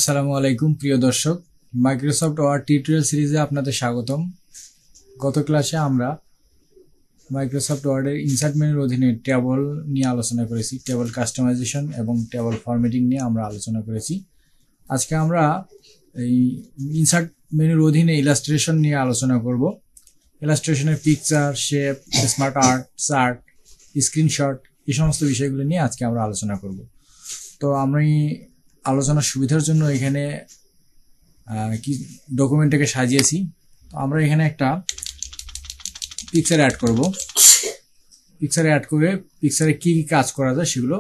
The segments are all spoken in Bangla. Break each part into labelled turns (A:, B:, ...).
A: আসসালামু আলাইকুম প্রিয় দর্শক, মাইক্রোসফট ওয়ার্ড টিউটোরিয়াল সিরিজে আপনাদের স্বাগতম। গত ক্লাসে আমরা মাইক্রোসফট ওয়ার্ডের ইনসার্ট মেনুর অধীনে টেবল নিয়ে আলোচনা করেছি, টেবল কাস্টমাইজেশন এবং টেবল ফরম্যাটিং নিয়ে আমরা আলোচনা করেছি। আজকে আমরা এই ইনসার্ট মেনুর অধীনে ইলাস্ট্রেশন নিয়ে আলোচনা করব। ইলাস্ট্রেশনের picture, shape, smart art, chart, screenshot, এই সমস্ত বিষয়গুলো নিয়ে আজকে আমরা আলোচনা করব। তো আমি আলোচনার সুবিধার জন্য এখানে কি ডকুমেন্টটাকে সাজিয়েছি। তো আমরা এখানে একটা পিকচার অ্যাড করব। পিকচারে অ্যাড করে পিকচারে কি কি কাজ করা যায় সেগুলো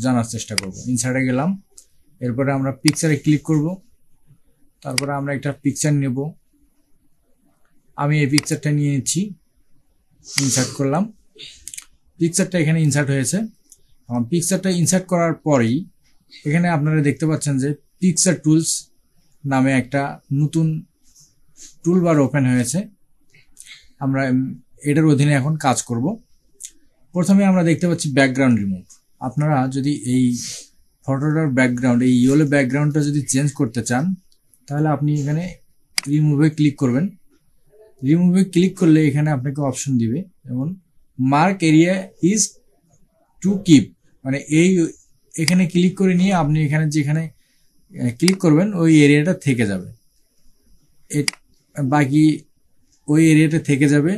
A: জানার চেষ্টা করব। ইনসার্টে গেলাম, এরপরে আমরা পিকচারে ক্লিক করব, তারপরে আমরা একটা পিকচার নেব। আমি এই পিকচারটা নিয়ে নিচ্ছি, ইনসার্ট করলাম। পিকচারটা এখানে ইনসার্ট হয়েছে। পিকচারটা ইনসার্ট করার পরেই এখানে আপনারা দেখতে পাচ্ছেন যে পিকচার টুলস নামে একটা নতুন টুলবার ওপেন হয়েছে। আমরা এটার অধীনে এখন কাজ করব। প্রথমে আমরা দেখতে পাচ্ছি ব্যাকগ্রাউন্ড রিমুভ। আপনারা যদি এই ফটোটার ব্যাকগ্রাউন্ড, এই ইয়েলো ব্যাকগ্রাউন্ডটা যদি চেঞ্জ করতে চান, তাহলে আপনি এখানে রিমুভে ক্লিক করবেন। রিমুভে ক্লিক করলে এখানে আপনাকে অপশন দিবে, যেমন mark area is to keep, মানে এখানে ক্লিক করে নিয়ে আপনি এখানে যেখানে ক্লিক করবেন ওই এরিয়াটা থেকে যাবে, বাকি ওই এরিয়াটা থেকে যাবে।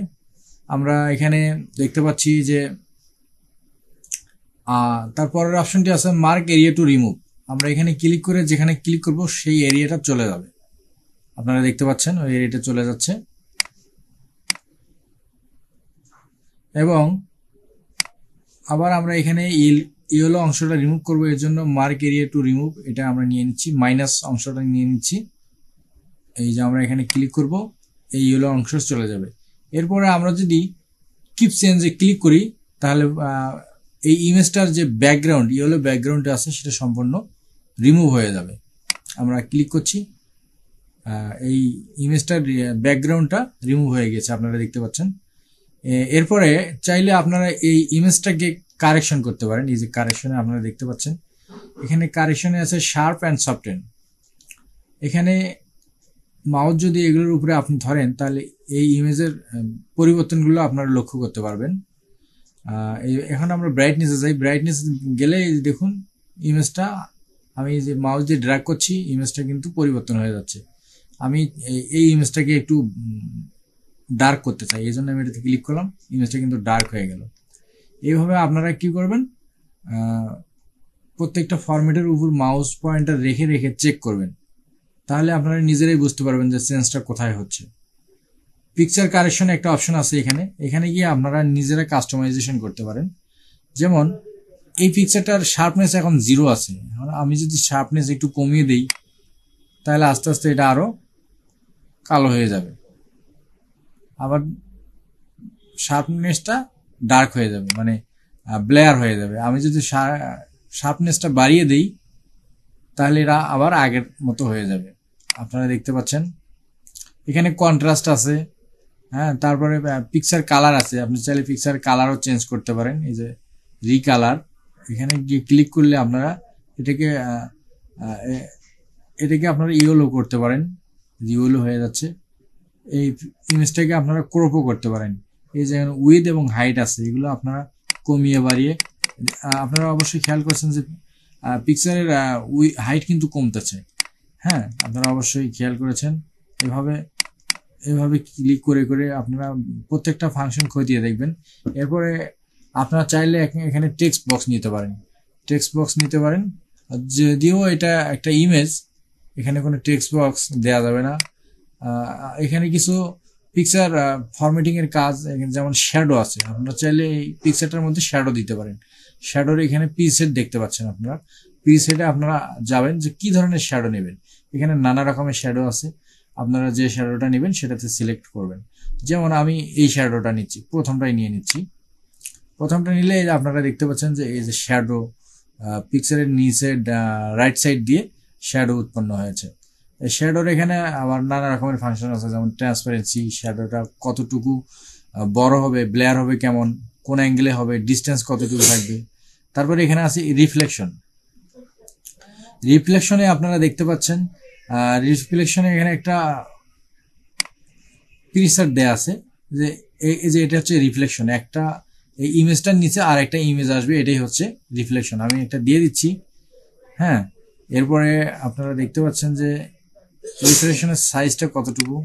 A: আমরা এখানে দেখতে পাচ্ছি যে তারপরের অপশনটি আছে মার্ক এরিয়া টু রিমুভ। আমরা এখানে ক্লিক করে যেখানে ক্লিক করব সেই এরিয়াটা চলে যাবে। আপনারা দেখতে পাচ্ছেন ওই এরিয়াটা চলে যাচ্ছে। এবং আবার আমরা এখানে ইয়েলো অংশটা রিমুভ করব, এর জন্য মার্ক এরিয়া টু রিমুভ এটা আমরা নিয়ে নিচ্ছি, মাইনাস অংশটা নিয়ে নিচ্ছি। এই যে আমরা এখানে ক্লিক করব, এই ইয়েলো অংশ চলে যাবে। এরপরে আমরা যদি কিপ চেঞ্জে ক্লিক করি, তাহলে এই ইমেজটার যে ব্যাকগ্রাউন্ড, ইয়েলো ব্যাকগ্রাউন্ড আছে সেটা সম্পূর্ণ রিমুভ হয়ে যাবে। আমরা ক্লিক করছি, এই ইমেজটার ব্যাকগ্রাউন্ডটা রিমুভ হয়ে গেছে, আপনারা দেখতে পাচ্ছেন। এরপরে চাইলে আপনারা এই ইমেজটাকে কারেকশন করতে পারেন। এই যে কারেকশনে আপনারা দেখতে পাচ্ছেন, এখানে কারেকশনে আছে শার্প অ্যান্ড সফটেন। এখানে মাউস যদি এগুলোর উপরে আপনি ধরেন, তাহলে এই ইমেজের পরিবর্তনগুলো আপনারা লক্ষ্য করতে পারবেন। এখন আমরা ব্রাইটনেসে যাই। ব্রাইটনেস গেলে দেখুন ইমেজটা, আমি যে মাউস দিয়ে ড্র্যাগ করছি ইমেজটা কিন্তু পরিবর্তন হয়ে যাচ্ছে। আমি এই ইমেজটাকে একটু ডার্ক করতে চাই, এই জন্য আমি এটাতে ক্লিক করলাম, ইমেজটা কিন্তু ডার্ক হয়ে গেল। এইভাবে আপনারা কি করবেন, প্রত্যেকটা ফরম্যাটের উপর মাউস পয়েন্টার রেখে রেখে চেক করবেন, তাহলে আপনারা নিজেরাই বুঝতে পারবেন যে চেঞ্জটা কোথায় হচ্ছে। পিকচার কারেকশনে একটা অপশন আছে এখানে গিয়ে আপনারা নিজেরা কাস্টমাইজেশন করতে পারেন। যেমন এই পিকচারটার শার্পনেস এখন 0 আছে, আমি যদি শার্পনেস একটু কমিয়ে দিই, তাহলে আস্তে আস্তে এটা আরো কালো হয়ে যাবে, আবার শার্পনেসটা ডার্ক হয়ে যাবে, মানে ব্লেয়ার হয়ে যাবে। আমি যদি শার্পনেসটা বাড়িয়ে দিই, তাহলে এরা আবার আগের মতো হয়ে যাবে। আপনারা দেখতে পাচ্ছেন এখানে কন্ট্রাস্ট আছে, হ্যাঁ। তারপরে পিকচার কালার আছে, আপনি চাইলে পিকচার কালারও চেঞ্জ করতে পারেন। এই যে রিকালার, এখানে গিয়ে ক্লিক করলে আপনারা এটাকে আপনারা ইয়েলো করতে পারেন, ইয়েলো হয়ে যাচ্ছে। এই ইমেজটাকে আপনারা ক্রপও করতে পারেন। এই যে উইথ এবং হাইট আছে, এগুলো আপনারা কমিয়ে বাড়িয়ে, আপনারা অবশ্যই খেয়াল করছেন যে পিকচারের হাইট কিন্তু কমতেছে, হ্যাঁ, আপনারা অবশ্যই খেয়াল করেছেন। এভাবে ক্লিক করে করে আপনারা প্রত্যেকটা ফাংশন খতিয়ে দেখবেন। এরপরে আপনারা চাইলে এখানে টেক্সট বক্স নিতে পারেন। যদিও এটা একটা ইমেজ, এখানে কোনো টেক্সট বক্স দেওয়া যাবে না। এখানে কিছু পিকচার ফরম্যাটিং এর কাজ, যেমন শ্যাডো আছে, আপনারা চাইলে এই পিকচারটার মধ্যে শ্যাডো দিতে পারেন। শ্যাডোর এখানে প্রিসেট দেখতে পাচ্ছেন আপনারা, প্রিসেটে আপনারা যাবেন যে কি ধরনের শ্যাডো নেবেন। এখানে নানা রকমের শ্যাডো আছে, আপনারা যে শ্যাডোটা নেবেন সেটাতে সিলেক্ট করবেন। যেমন আমি এই শ্যাডোটা নিচ্ছি, প্রথমটা নিলে আপনারা দেখতে পাচ্ছেন যে এই যে শ্যাডো, পিকচারের নিচে রাইট সাইড দিয়ে শ্যাডো উৎপন্ন হয়েছে। শ্যাডোর এখানে আবার নানা রকমের ফাংশন আছে, যেমন ট্রান্সপারেন্সি, শ্যাডোটা কতটুকু বড় হবে, ব্লেয়ার হবে কেমন, কোন অ্যাঙ্গেলে হবে, ডিস্টেন্স কতটুকু থাকবে। তারপরে এখানে আছে রিফ্লেকশন, রিফ্লেকশনে আপনারা দেখতে পাচ্ছেন, রিফ্লেকশনে এখানে একটা প্রিসেট দেয়া আছে যে এই যে এটা হচ্ছে রিফ্লেকশন, একটা এই ইমেজটার নিচে আর একটা ইমেজ আসবে, এটাই হচ্ছে রিফ্লেকশন। আমি একটা দিয়ে দিচ্ছি। হ্যাঁ, এরপরে আপনারা দেখতে পাচ্ছেন যে রিফ্লেকশনের সাইজটা কতটুকু,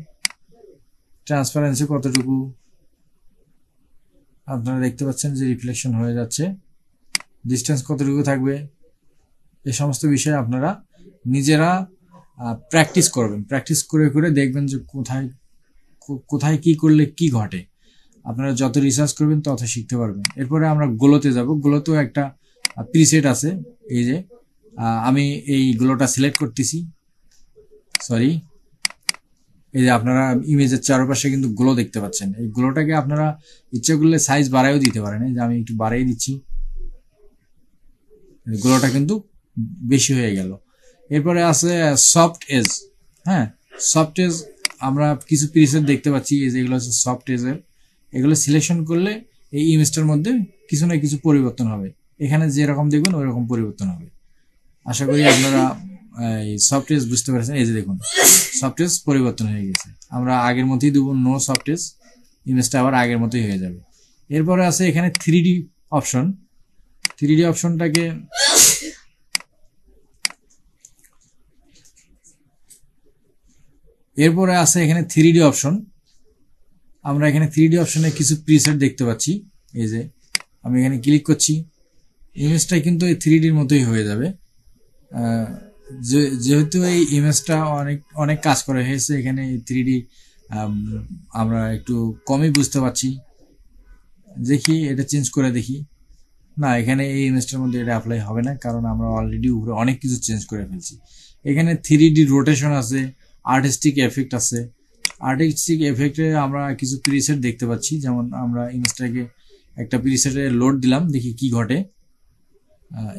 A: ট্রান্সপারেন্সি কতটুকু, আপনারা দেখতে পাচ্ছেন যে রিফ্লেকশন হয়ে যাচ্ছে, ডিস্টেন্স কতটুকু থাকবে, এই সমস্ত বিষয়ে আপনারা নিজেরা প্র্যাকটিস করবেন। প্র্যাকটিস করে করে দেখবেন যে কোথায় কি করলে কি ঘটে। আপনারা যত রিসার্চ করবেন তত শিখতে পারবেন। এরপরে আমরা গ্লোতে যাব। গ্লোতেও একটা প্রিসেট আছে। এই যে আমি এই গ্লোটা সিলেক্ট করতেছি, সরি, এই যে আপনারা ইমেজের চারপাশে কিন্তু গ্লো দেখতে পাচ্ছেন। এই গ্লোটাকে আপনারা ইচ্ছে করলে সাইজ বাড়ায়ও দিতে পারেন। এই যে আমি একটু বাড়িয়ে দিচ্ছি, গ্লোটা কিন্তু বেশি হয়ে গেল। এরপরে আছে সফট এজ। হ্যাঁ, সফট এজ আমরা কিছু প্রিসেট দেখতে পাচ্ছি, এই যে এগুলো হচ্ছে সফট এজের। এগুলো সিলেকশন করলে এই ইমেজটার মধ্যে কিছু না কিছু পরিবর্তন হবে। এখানে যেরকম দেখবেন ওই রকম পরিবর্তন হবে। আশা করি আপনারা এই সফট এজ বুঝতে পারছেন। এই যে দেখুন, সফট এজ পরিবর্তন হয়ে গেছে। আমরা আগের মতোই দেবো নো সফট এজ, ইমেজটা আবার আগের মতোই হয়ে যাবে। এরপরে আছে এখানে 3D অপশন। 3D অপশনটাকে এরপরে আছে এখানে 3D অপশন। আমরা এখানে 3D অপশনে কিছু প্রিসেট দেখতে পাচ্ছি। এই যে আমি এখানে ক্লিক করছি, ইমেজটা কিন্তু এই 3Dর মতোই হয়ে যাবে। যেহেতু এই ইমেজটা অনেক কাজ করা হয়েছে, এখানে 3D আমরা একটু কমই বুঝতে পারছি। দেখি এটা চেঞ্জ করে দেখি। না, এখানে এই ইমেজটার মধ্যে এটা অ্যাপ্লাই হবে না, কারণ আমরা অলরেডি উপরে অনেক কিছু চেঞ্জ করে ফেলছি। এখানে 3D রোটেশন আছে, আর্টিস্টিক এফেক্ট আছে। আর্টিস্টিক এফেক্টে আমরা কিছু প্রিসেট দেখতে পাচ্ছি। যেমন আমরা ইমেজটাকে একটা প্রিসেটে লোড দিলাম, দেখি কি ঘটে।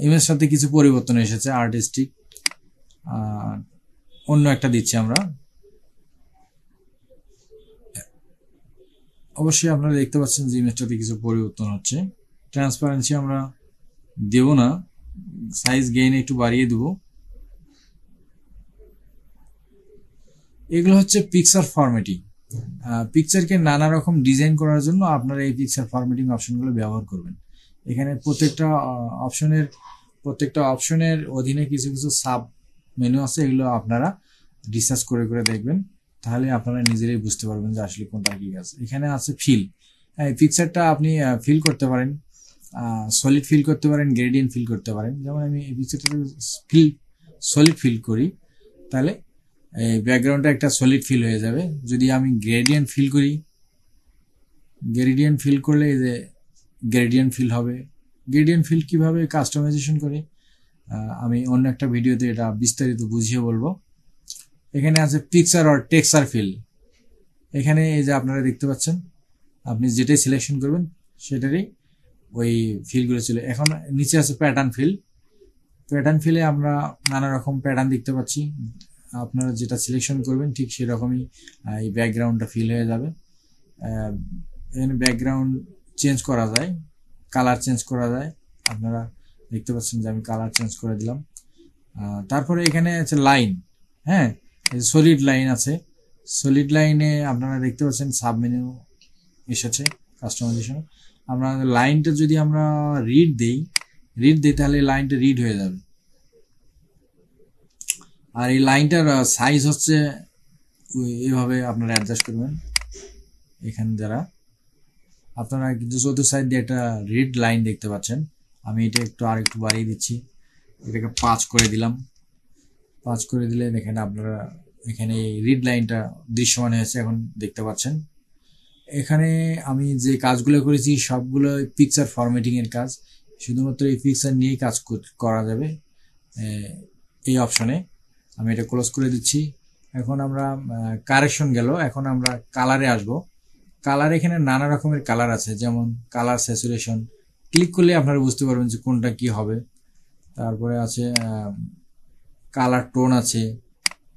A: ইমেজ সাথে কিছু পরিবর্তন এসেছে। আর্টিস্টিক অন্য একটা দিচ্ছি আমরা। অবশ্যই আপনারা দেখতে পাচ্ছেন যে ইমেজটাতে কিছু পরিবর্তন হচ্ছে। ট্রান্সপারেন্সি আমরা দেব না, সাইজ গেইন একটু বাড়িয়ে দেব। এগুলো হচ্ছে পিকচার ফরম্যাটিং। পিকচারকে নানা রকম ডিজাইন করার জন্য আপনারা এই পিকচার ফরম্যাটিং অপশনগুলো ব্যবহার করবেন। এখানে প্রত্যেকটা অপশনের অধীনে কিছু কিছু সাব মেনু আছে, এগুলো আপনারা রিসার্চ করে করে দেখবেন, তাহলে আপনারা নিজেরাই বুঝতে পারবেন যে আসলে কোনটা কি আছে। এখানে আছে ফিল। এই পিকচারটা আপনি ফিল করতে পারেন, সলিড ফিল করতে পারেন, গ্রেডিয়েন্ট ফিল করতে পারেন। যেমন আমি এই পিকচারটা সলিড ফিল করি, তাহলে এই ব্যাকগ্রাউন্ডটা একটা সলিড ফিল হয়ে যাবে। যদি আমি গ্রেডিয়েন্ট ফিল করি, গ্রেডিয়েন্ট ফিল করলে এই যে গ্রেডিয়েন্ট ফিল হবে। গ্রেডিয়েন্ট ফিল কিভাবে কাস্টমাইজেশন করে আমি অন্য একটা ভিডিওতে এটা বিস্তারিত বুঝিয়ে বলবো। এখানে আছে পিকচার আর টেক্সচার ফিল। এখানে এই যে আপনারা দেখতে পাচ্ছেন, আপনি যেটাই সিলেকশন করবেন সেটারই ওই ফিলগুলো ছিল। এখন নিচে আছে প্যাটার্ন ফিল। প্যাটার্ন ফিলে আমরা নানা রকম প্যাটার্ন দেখতে পাচ্ছি। আপনারা যেটা সিলেকশন করবেন ঠিক সেরকমই এই ব্যাকগ্রাউন্ডটা ফিল হয়ে যাবে। এখানে ব্যাকগ্রাউন্ড চেঞ্জ করা যায়, কালার চেঞ্জ করা যায়। আপনারা দেখতে পাচ্ছেন যে আমি কালার চেঞ্জ করে দিলাম। তারপরে এখানে আছে লাইন। হ্যাঁ, সলিড লাইন আছে। সলিড লাইনে আপনারা দেখতে পাচ্ছেন সাবমেনু এসেছে কাস্টমাইজেশন। আমরা লাইনটা যদি আমরা রিড দিই তাহলে লাইনটা রিড হয়ে যাবে। আর এই লাইনটার সাইজ হচ্ছে এইভাবে আপনারা অ্যাডজাস্ট করবেন। এখানে যারা আপনারা কিন্তু চতুর্থ সাইড দিয়ে একটা রিড লাইন দেখতে পাচ্ছেন। আমি এটা আরেকটু বাড়িয়ে দিচ্ছি, এটাকে 5 করে দিলাম। 5 করে দিলে দেখেন আপনারা এখানে রিড লাইনটা দৃশ্যমান হয়েছে, এখন দেখতে পাচ্ছেন। এখানে আমি যে কাজগুলো করেছি সবগুলো পিকচার ফরম্যাটিং এর কাজ। শুধুমাত্র এই পিকচার নিয়েই কাজ করা যাবে এই অপশনে। আমি এটা ক্লোজ করে দিচ্ছি। এখন আমরা কারেকশন গেল, এখন আমরা কালারে আসব। কালার এখানে নানা রকমের কালার আছে, যেমন কালার স্যাচুরেশন। ক্লিক করলে আপনারা বুঝতে পারবেন যে কোনটা কি হবে। তারপরে আছে কালার টোন আছে।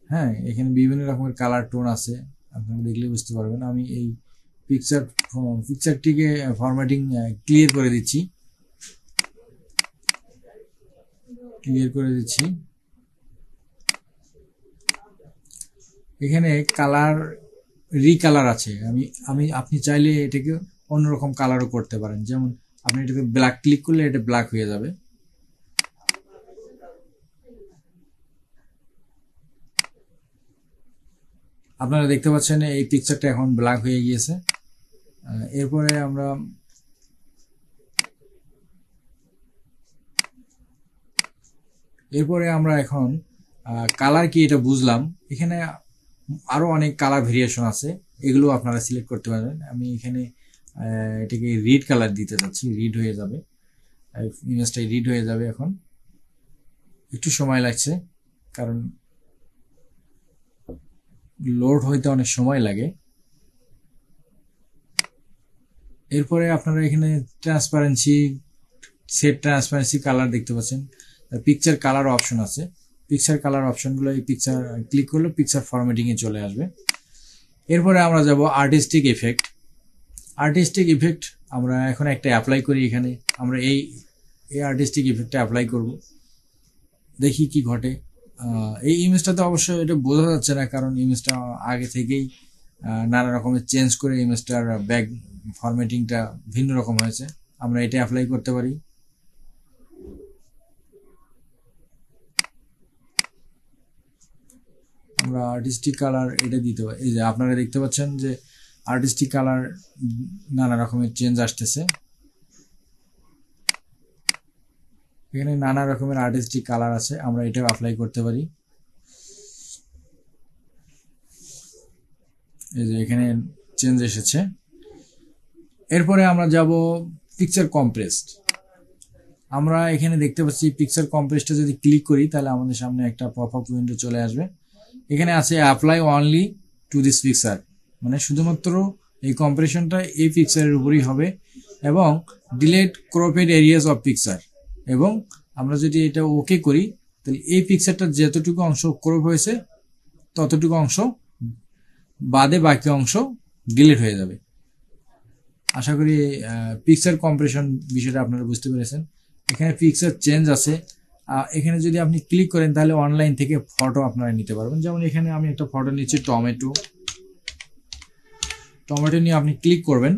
A: হ্যাঁ, এখানে বিভিন্ন রকমের কালার টোন আছে, আপনারা দেখলে বুঝতে পারবেন। আমি এই পিকচারটিকে ফরম্যাটিং ক্লিয়ার করে দিচ্ছি। এখানে কালার রিকালার আছে। আপনি চাইলে এটাকে অন্যরকম কালারও করতে পারেন। যেমন আপনি এটাকে ব্ল্যাক ক্লিক করলে এটা ব্ল্যাক হয়ে যাবে। আপনারা দেখতে পাচ্ছেন এই পিকচারটা এখন ব্ল্যাক হয়ে গিয়েছে। এরপরে আমরা এখন কালার কি এটা বুঝলাম। এখানে আরো অনেক কালার ভেরিয়েশন আছে, এগুলো আপনারা সিলেক্ট করতে পারবেন। আমি এখানে এটাকে রিড কালার দিতে চাচ্ছি, রিড হয়ে যাবে, ইমেজটা রিড হয়ে যাবে। এখন একটু সময় লাগছে, কারণ লোড হইতে অনেক সময় লাগে। এরপরে আপনারা এখানে ট্রান্সপারেন্সি, সেট ট্রান্সপারেন্সি কালার দেখতে পাচ্ছেন। পিকচার কালার অপশন আছে, পিকচার কালার অপশনগুলো এই পিকচার ক্লিক করলে পিকচার ফরম্যাটিংয়ে চলে আসবে। এরপরে আমরা যাব আর্টিস্টিক ইফেক্ট। আর্টিস্টিক ইফেক্ট আমরা এখন একটা অ্যাপ্লাই করি। এখানে আমরা এই আর্টিস্টিক ইফেক্টটা অ্যাপ্লাই করব, দেখি কি ঘটে। এই ইমেজটাতে অবশ্য এটা বোঝা যাচ্ছে না, কারণ ইমেজটা আগে থেকেই নানা রকমের চেঞ্জ করে ইমেজটার ব্যাক ফরম্যাটিংটা ভিন্ন রকম হয়েছে। আমরা এটা অ্যাপ্লাই করতে পারি। আমরা আর্টিস্টিক কালার এটা দিতে পারি। এই যে আপনারা দেখতে পাচ্ছেন যে আর্টিস্টিক কালার নানা রকমের চেঞ্জ আসতেছে। এখানে নানা রকমের আর্টিস্টিক কালার আছে, আমরা এটাও অ্যাপ্লাই করতে পারি। এই যে এখানে চেঞ্জ এসেছে। এরপরে আমরা যাব পিকচার কম্প্রেসড। আমরা এখানে দেখতে পাচ্ছি পিকচার কম্প্রেসটা যদি ক্লিক করি তাহলে আমাদের সামনে একটা পপ আপ উইন্ডো চলে আসবে। এখানে আছে apply only to this picture, মানে শুধুমাত্র এই কম্প্রেশনটা এই পিকচারের উপরই হবে, এবং ডিলেট ক্রপেড এরিয়াস অফ পিকচার। এবং আমরা যদি এটা ওকে করি তাহলে এই পিকচারটার যতটুকু অংশ ক্রপ হয়েছে ততটুকু অংশ বাদে বাকি অংশ ডিলিট হয়ে যাবে। আশা করি পিকচার কম্প্রেশন বিষয়টা আপনারা বুঝতে পেরেছেন। এখানে পিকচার চেঞ্জ আছে। এখানে যদি আপনি ক্লিক করেন তাহলে অনলাইন থেকে ফটো আপনারা নিতে পারবেন। যেমন এখানে আমি একটা ফটো নিচ্ছি, টমেটো নিয়ে আপনি ক্লিক করবেন,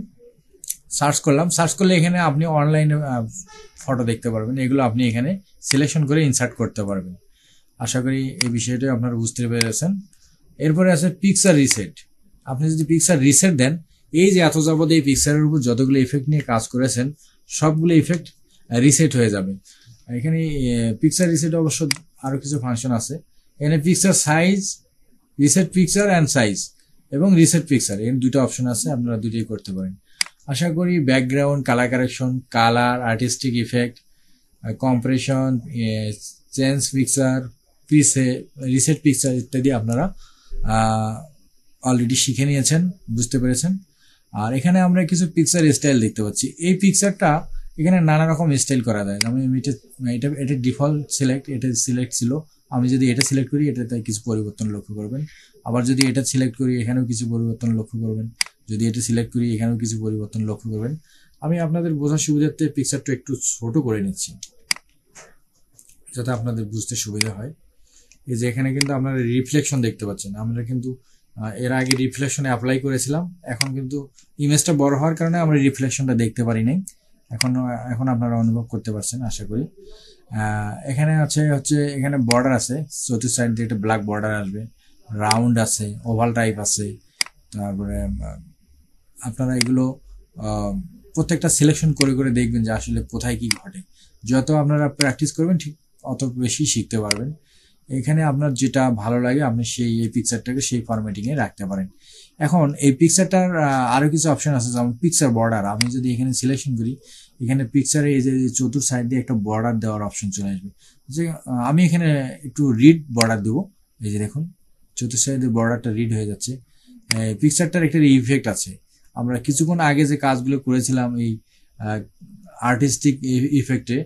A: সার্চ করলাম, সার্চ করলে এখানে আপনি অনলাইনে ফটো দেখতে পারবেন। এগুলো আপনি এখানে সিলেকশন করে ইনসার্ট করতে পারবেন। আশা করি এই বিষয়টা আপনারা বুঝতে পেরেছেন। এরপরে আছে পিকচার রিসেট। আপনি যদি পিকচার রিসেট দেন, এই যে এত যাবত এই পিকচারের উপর যতগুলো ইফেক্ট নিয়ে কাজ করেছেন সবগুলো ইফেক্ট রিসেট হয়ে যাবে। এখানে পিকচার রিসেট অবশ্য আরো কিছু ফাংশন আছে। এখানে picture size, reset picture and size এবং রিসেট পিকচার, এই দুটো অপশন আছে, আপনারা দুটোই করতে পারেন। আশা করি background, colour correction, colour, artistic effect, compression, change picture, reset picture ইত্যাদি আপনারা অলরেডি শিখে নিয়েছেন, বুঝতে পেরেছেন। আর এখানে আমরা কিছু পিকচার স্টাইল দেখতে পাচ্ছি। এই পিকচারটা এখানে নানা রকম স্টাইল করা যায়। আমি এটা ডিফল্ট এটা সিলেক্ট ছিল। আমি যদি এটা সিলেক্ট করি এটাতে কিছু পরিবর্তন লক্ষ্য করবেন। আবার যদি এটা সিলেক্ট করি এখানেও কিছু পরিবর্তন লক্ষ্য করবেন। যদি এটা সিলেক্ট করি এখানেও কিছু পরিবর্তন লক্ষ্য করবেন। আমি আপনাদের বোঝার সুবিধার্থে পিকচারটা একটু ছোট করে নিচ্ছি যাতে আপনাদের বুঝতে সুবিধা হয়। এই যে এখানে কিন্তু আপনারা রিফ্লেকশন দেখতে পাচ্ছেন। আমরা কিন্তু এর আগে রিফ্লেকশনে অ্যাপ্লাই করেছিলাম, এখন কিন্তু ইমেজটা বড় হওয়ার কারণে আমরা রিফ্লেকশনটা দেখতে পারি নাই। এখন আপনারা অনুভব করতে পারছেন আশা করি। এখানে হচ্ছে এখানে বর্ডার আছে, চতুর্থ সাইড দিয়ে একটা ব্ল্যাক বর্ডার আসবে, রাউন্ড আছে, ওভাল টাইপ আছে। তারপরে আপনারা এগুলো প্রত্যেকটা সিলেকশন করে করে দেখবেন যে আসলে কোথায় কি ঘটে। যত আপনারা প্র্যাকটিস করবেন ঠিক অত বেশি শিখতে পারবেন। এখানে আপনার যেটা ভালো লাগে আপনি এই পিকচারটাকে সেই ফরম্যাটিংয়ে রাখতে পারেন। এখন এই পিকচারটার আরও কিছু অপশন আছে, যেমন পিকচার বর্ডার। আমি যদি এখানে সিলেকশন করি, এখানে পিকচারে এই যে চতুর্থ সাইড দিয়ে একটা বর্ডার দেওয়ার অপশন চলে আসবে। যে আমি এখানে একটু রিড বর্ডার দেবো। এই যে দেখুন চতুর্থ সাইডে বর্ডারটা রিড হয়ে যাচ্ছে। পিকচারটার একটা ইফেক্ট আছে। আমরা কিছুক্ষণ আগে যে কাজগুলো করেছিলাম এই আর্টিস্টিক ইফেক্টে,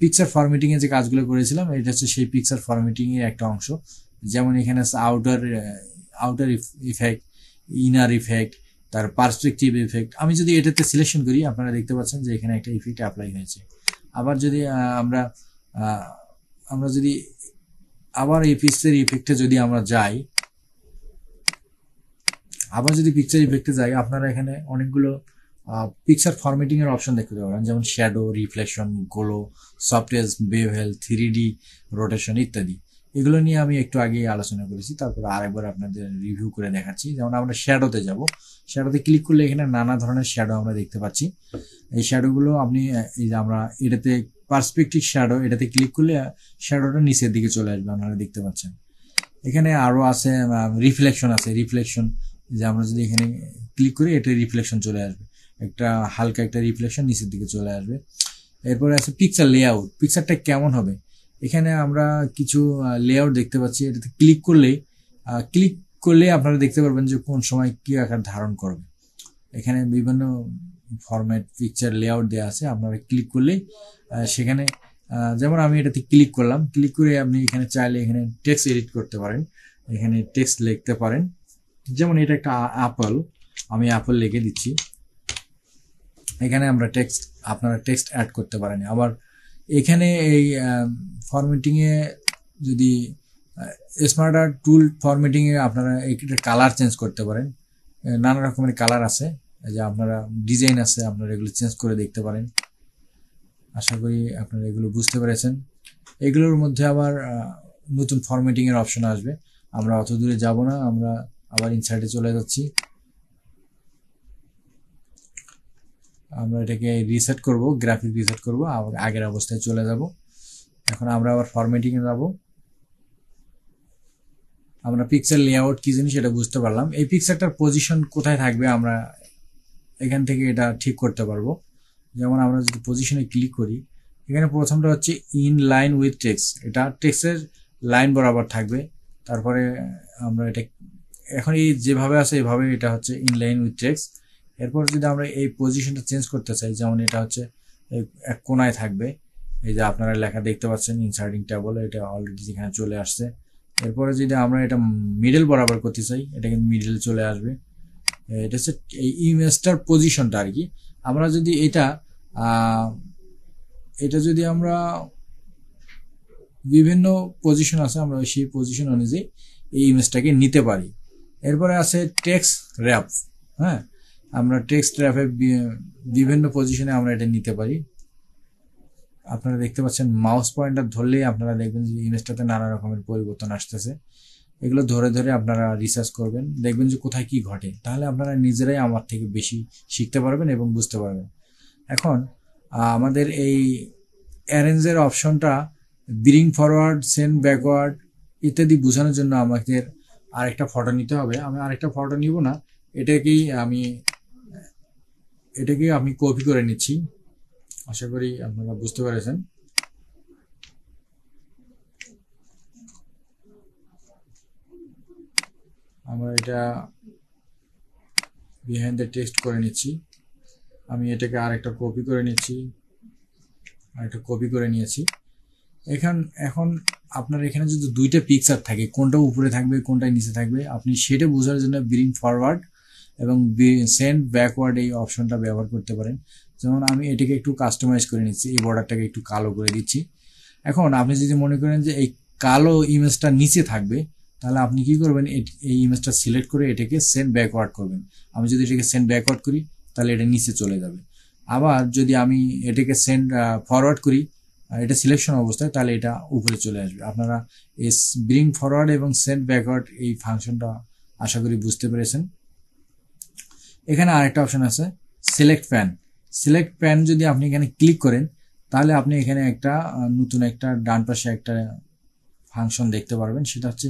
A: পিকচার ফরম্যাটিংয়ে যে কাজগুলো করেছিলাম, এটা হচ্ছে সেই পিকচার ফরম্যাটিংয়ের একটা অংশ। যেমন এখানে আছে আউটার ইফেক্ট, ইনার ইফেক্ট, তার পার্সপেক্টিভ ইফেক্ট। আমি যদি এটাতে সিলেকশন করি আপনারা দেখতে পাচ্ছেন যে এখানে একটা ইফেক্ট অ্যাপ্লাই হয়েছে। আবার যদি আমরা যদি আবার এই পিকচার ইফেক্টে যদি আমরা যাই, আবার যদি পিকচার ইফেক্টে যাই, আপনারা এখানে অনেকগুলো পিকচার ফরম্যাটিং এর অপশন দেখতে পাবেন, যেমন shadow, reflection, glow, software, bevel, 3D rotation ইত্যাদি। এগুলো নিয়ে আমি একটু আগে আলোচনা করেছি, তারপর আরেকবার আপনাদের রিভিউ করে দেখাচ্ছি। যেমন আমরা শ্যাডোতে যাব, শ্যাডোতে ক্লিক করলে এখানে নানা ধরনের শ্যাডো আমরা দেখতে পাচ্ছি। এই শ্যাডোগুলো আপনি এই যে আমরা এটাতে পার্সপেক্টিভ শ্যাডো, এটাতে ক্লিক করলে শ্যাডোটা নিচের দিকে চলে আসবে, আপনারা দেখতে পাচ্ছেন। এখানে আরও আছে রিফ্লেকশন আছে, রিফ্লেকশন যে আমরা যদি এখানে ক্লিক করি এটা রিফ্লেকশন চলে আসবে, একটা হালকা একটা রিফ্লেকশন নিচের দিকে চলে আসবে। এরপরে আছে পিকচার লেআউট, পিকচারটা কেমন হবে। এখানে আমরা কিছু লেআউট দেখতে পাচ্ছি, এটাতে ক্লিক করলে আপনারা দেখতে পারবেন যে কোন সময় কী আকার ধারণ করবে। এখানে বিভিন্ন ফরম্যাট পিকচার লেআউট দেওয়া আছে, আপনারা ক্লিক করলেই সেখানে যেমন আমি এটাতে ক্লিক করলাম, ক্লিক করে আপনি এখানে চাইলে এখানে টেক্সট এডিট করতে পারেন, এখানে টেক্সট লিখতে পারেন। যেমন এটা একটা অ্যাপল, আমি অ্যাপল লিখে দিচ্ছি। এখানে আমরা আপনারা টেক্সট অ্যাড করতে পারেন। আবার এখানে এই ফরম্যাটিংয়ে যদি স্মার্ট আর্ট টুল ফরম্যাটিংয়ে আপনারা এটা কালার চেঞ্জ করতে পারেন, নানা রকমের কালার আছে, যে আপনারা ডিজাইন আছে, আপনারা এগুলো চেঞ্জ করে দেখতে পারেন। আশা করি আপনারা এগুলো বুঝতে পেরেছেন। এগুলোর মধ্যে আবার নতুন ফরম্যাটিংয়ের অপশন আসবে। আমরা অত দূরে যাব না, আমরা আবার ইনসার্টে চলে যাচ্ছি। আমরা এটাকে রিসেট করব, গ্রাফিক রিসেট করব, আবার আগের অবস্থায় চলে যাব। এখন আমরা আবার ফরম্যাটিংয়ে যাব। আমরা পিকচার লেআউট কি জিনিস সেটা বুঝতে পারলাম। এই পিকচারটার পজিশন কোথায় থাকবে আমরা এখান থেকে এটা ঠিক করতে পারবো। যেমন আমরা যদি পজিশনে ক্লিক করি, এখানে প্রথমটা হচ্ছে ইন লাইন উইথ টেক্সট, এটা টেক্সটের লাইন বরাবর থাকবে। তারপরে আমরা এটা এখন এই যেভাবে আছে এভাবে এটা হচ্ছে ইন লাইন উইথ টেক্সট। এরপর যদি আমরা এই পজিশনটা চেঞ্জ করতে চাই, যেমন এটা হচ্ছে এক কোনায় থাকবে, এই যে আপনারা লেখা দেখতে পাচ্ছেন ইনসার্টিং টেবল, এটা অলরেডি যেখানে চলে আসছে। এরপরে যদি আমরা এটা মিডল বরাবর করতে চাই, এটা কিন্তু মিডল চলে আসবে। এটা হচ্ছে এই ইমেজটার পজিশনটা আর কি। আমরা যদি এটা যদি আমরা বিভিন্ন পজিশন আছে, আমরা সেই পজিশন অনুযায়ী এই ইমেজটাকে নিতে পারি। এরপরে আছে টেক্সট র্যাপ। হ্যাঁ, আমরা টেক্সট র্যাপে বিভিন্ন পজিশনে আমরা এটা নিতে পারি। আপনারা দেখতে পাচ্ছেন মাউস পয়েন্টার ধরলেই আপনারা দেখবেন যে ইমেজটাতে নানা রকমের পরিবর্তন আসতেছে। এগুলো ধরে ধরে আপনারা রিসার্চ করবেন, দেখবেন যে কোথায় কি ঘটে, তাহলে আপনারা নিজেরাই আমার থেকে বেশি শিখতে পারবেন এবং বুঝতে পারবেন। এখন আমাদের এই অ্যারেঞ্জের অপশনটা ব্রিং ফরওয়ার্ড, সেন্ড ব্যাকওয়ার্ড ইত্যাদি বোঝানোর জন্য আমাদের আরেকটা ফটো নিতে হবে। আমি আরেকটা ফটো নিব না, এটাকেই আমি কপি করে নিচ্ছি। আশা করি আপনারা বুঝতে পেরেছেন। আমরা এটা বিহাইন্ড দ্য টেক্সট করে নিচ্ছি। আমি এটাকে আরেকটা কপি করে নিচ্ছি, আরেকটা কপি করে নিয়েছি। এখন আপনার এখানে যদি দুইটা পিকচার থাকে, কোনটা উপরে থাকবে কোনটা নিচে থাকবে, আপনি সেটা বোঝার জন্য ব্রিং ফরওয়ার্ড এবং সেন্ড ব্যাকওয়ার্ড এই অপশনটা ব্যবহার করতে পারেন। যেমন আমি এটাকে একটু কাস্টমাইজ করে নিচ্ছি, এই বর্ডারটাকে একটু কালো করে দিচ্ছি। এখন আপনি যদি মনে করেন যে এই কালো ইমেজটা নিচে থাকবে, তাহলে আপনি কি করবেন, এই ইমেজটা সিলেক্ট করে এটাকে সেন্ড ব্যাকওয়ার্ড করবেন। আমি যদি এটাকে সেন্ড ব্যাকওয়ার্ড করি তাহলে এটা নিচে চলে যাবে। আবার যদি আমি এটাকে সেন্ড ফরওয়ার্ড করি, এটা সিলেকশন অবস্থায়, তাহলে এটা উপরে চলে আসবে। আপনারা এই ব্রিং ফরওয়ার্ড এবং সেন্ড ব্যাকওয়ার্ড এই ফাংশনটা আশা করি বুঝতে পেরেছেন। এখানে আরেকটা অপশন আছে সিলেক্ট প্যান। সিলেক্ট প্যান যদি আপনি এখানে ক্লিক করেন, তাহলে আপনি এখানে একটা নতুন একটা ডান পাশে একটা ফাংশন দেখতে পারবেন। সেটা হচ্ছে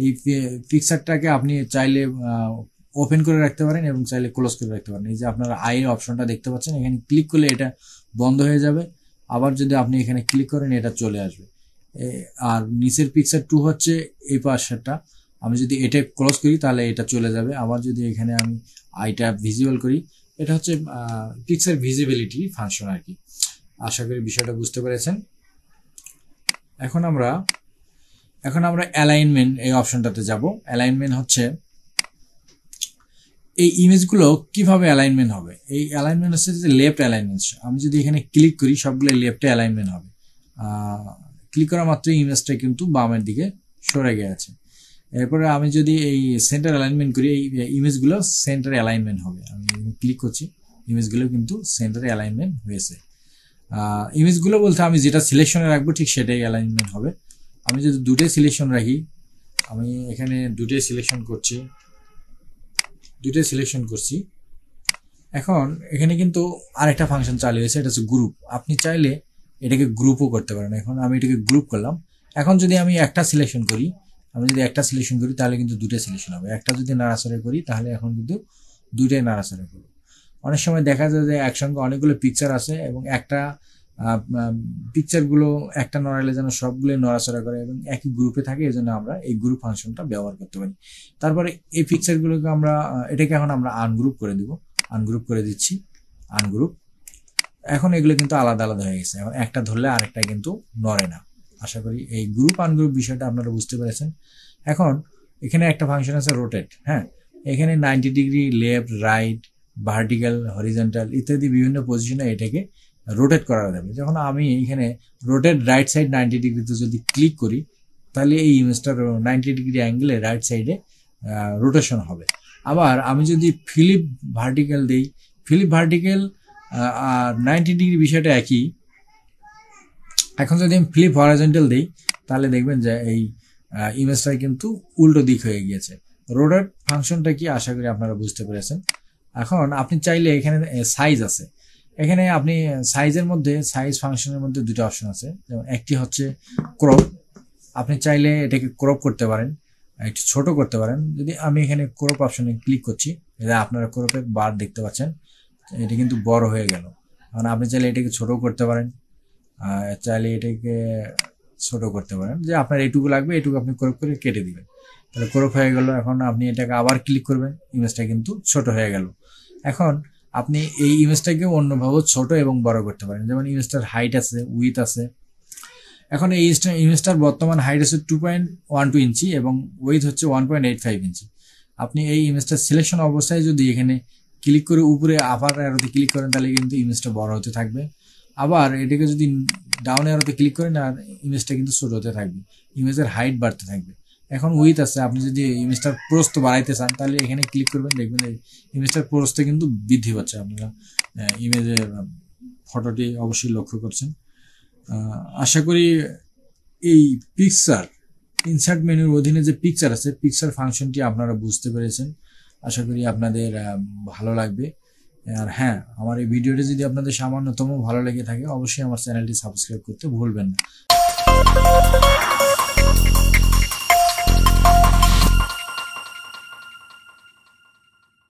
A: এই পিকচারটাকে আপনি চাইলে ওপেন করে রাখতে পারেন এবং চাইলে ক্লোজ করে রাখতে পারেন। এই যে আপনারা আইয়ের অপশনটা দেখতে পাচ্ছেন, এখানে ক্লিক করলে এটা বন্ধ হয়ে যাবে। আবার যদি আপনি এখানে ক্লিক করেন এটা চলে আসবে। আর নিচের পিকচার 2 হচ্ছে এই পাশেরটা, আমি যদি এটা ক্লোজ করি তাহলে এটা চলে যাবে। আবার যদি এখানে আমি আইটা ভিজিবল করি, এটা হচ্ছে পিকচার ভিজিবিলিটি ফাংশন আর কি। আশা করি বিষয়টা বুঝতে পেরেছেন। এখন আমরা অ্যালাইনমেন্ট এই অপশনটাতে যাব। অ্যালাইনমেন্ট হচ্ছে এই ইমেজগুলো কিভাবে অ্যালাইনমেন্ট হবে। এই অ্যালাইনমেন্ট হচ্ছে যে লেফট অ্যালাইনমেন্ট। আমি যদি এখানে ক্লিক করি সবগুলো লেফটে অ্যালাইনমেন্ট হবে। ক্লিক করা মাত্রই ইমেজটা কিন্তু বামের দিকে সরে গেছে। এরপরে আমি যদি এই সেন্টার অ্যালাইনমেন্ট করি, এই ইমেজগুলো সেন্টার অ্যালাইনমেন্ট হবে। আমি ক্লিক করছি, ইমেজগুলো কিন্তু সেন্টারে অ্যালাইনমেন্ট হয়েছে। ইমেজগুলো বলতে আমি যেটা সিলেকশনে রাখবো ঠিক সেটাই অ্যালাইনমেন্ট হবে। আমি যদি দুটোই সিলেকশন রাখি, আমি এখানে দুটোই সিলেকশন করছি। এখন এখানে কিন্তু আরেকটা ফাংশন চালু হয়েছে, এটা হচ্ছে গ্রুপ। আপনি চাইলে এটাকে গ্রুপও করতে পারেন। এখন আমি এটাকে গ্রুপ করলাম। এখন যদি আমি একটা সিলেকশন করি, তাহলে কিন্তু দুটো সিলেকশন হবে। একটা যদি নাড়াচাড়া করি তাহলে এখন কিন্তু দুইটাই নাড়াচাড়া করবে। অনেক সময় দেখা যায় যে একসঙ্গে অনেকগুলো পিকচার আছে এবং একটা পিকচারগুলো একটা নড়াইলে যেন সবগুলোই নড়াচড়া করে এবং একই গ্রুপে থাকে, এই জন্য আমরা এই গ্রুপ ফাংশনটা ব্যবহার করতে পারি। তারপরে এই পিকচারগুলোকে এটাকে এখন আমরা আনগ্রুপ করে দিব। আনগ্রুপ করে দিচ্ছি, আনগ্রুপ। এখন এগুলো কিন্তু আলাদা আলাদা হয়ে গেছে। এখন একটা ধরলে আরেকটা কিন্তু নড়ে না। আশা করি এই গ্রুপ আনগ্রুপ বিষয়টা আপনারা বুঝতে পেরেছেন। এখন এখানে একটা ফাংশন আছে রোটেট। হ্যাঁ, এখানে 90 degree left, right, vertical, horizontal ইত্যাদি বিভিন্ন পজিশনে এটাকে রোটেট করা যাবে। যখন আমি এখানে রোটেট রাইট সাইড 90 ডিগ্রিতে যদি ক্লিক করি, তাহলে এই ইমেজটার 90 ডিগ্রি অ্যাঙ্গেলে রাইট সাইডে রোটেশন হবে। আবার আমি যদি ফিলিপ ভার্টিক্যাল দিই, ফিলিপ ভার্টিক্যাল আর 90 ডিগ্রি বিষয়টা একই। এখন যদি আমি ফ্লিপ হরাইজন্টাল দিই, তাহলে দেখবেন যে এই ইমেজটা কিন্তু উল্টো দিক হয়ে গিয়েছে। রোটেট ফাংশনটা কি আশা করি আপনারা বুঝতে পেরেছেন। এখন আপনি চাইলে এখানে সাইজ আছে, এখানে আপনি সাইজের মধ্যে, সাইজ ফাংশনের মধ্যে দুটো অপশন আছে। যেমন একটি হচ্ছে ক্রপ, আপনি চাইলে এটাকে ক্রপ করতে পারেন, একটু ছোট করতে পারেন। যদি আমি এখানে ক্রপ অপশনে ক্লিক করছি, এটা আপনারা ক্রপের বার দেখতে পাচ্ছেন, এটা কিন্তু বড় হয়ে গেল। কারণ আপনি চাইলে এটাকে ছোট করতে পারেন, চাইলে এটাকে ছোট করতে পারেন, যে আপনার এইটুকু লাগবে এইটুকু আপনি ক্রপ করে কেটে দিবেন, তাহলে ক্রপ হয়ে গেল। এখন আপনি এটাকে আবার ক্লিক করবেন, ইমেজটা কিন্তু ছোট হয়ে গেল। এখন আপনি এই ইমেজটাকে অন্যভাবে ছোট এবং বড় করতে পারেন। যেমন ইমেজটার হাইট আছে, উইথ আছে। এখন এই ইমেজটার বর্তমান হাইট হচ্ছে 2.12 ইঞ্চি এবং উইথ হচ্ছে 1.85 ইঞ্চি। আপনি এই ইমেজটার সিলেকশন অবস্থায় যদি এখানে ক্লিক করে উপরে আপার অ্যারোতে ক্লিক করেন, তাহলে কিন্তু ইমেজটা বড় হতে থাকবে। আবার এটাকে যদি ডাউন অ্যারোতে ক্লিক করেন, আর ইমেজটা কিন্তু ছোট হতে থাকবে, ইমেজের হাইট বাড়তে থাকবে। এখন উইথ আছে, আপনি যদি ইমেজটার প্রস্থ বাড়াইতে চান তাহলে এখানে ক্লিক করবেন, দেখবেন এই ইমেজটার প্রস্থ কিন্তু বৃদ্ধি পাচ্ছে। আপনারা ইমেজের ফটোটি অবশ্যই লক্ষ্য করছেন। আশা করি এই পিকচার ইনসার্ট মেনুর অধীনে যে পিকচার আছে, পিকচার ফাংশনটি আপনারা বুঝতে পেরেছেন। আশা করি আপনাদের ভালো লাগবে। আর হ্যাঁ, আমার এই ভিডিওটি যদি আপনাদের সামান্যতম ভালো লেগে থাকে, অবশ্যই আমার চ্যানেলটি সাবস্ক্রাইব করতে ভুলবেন না।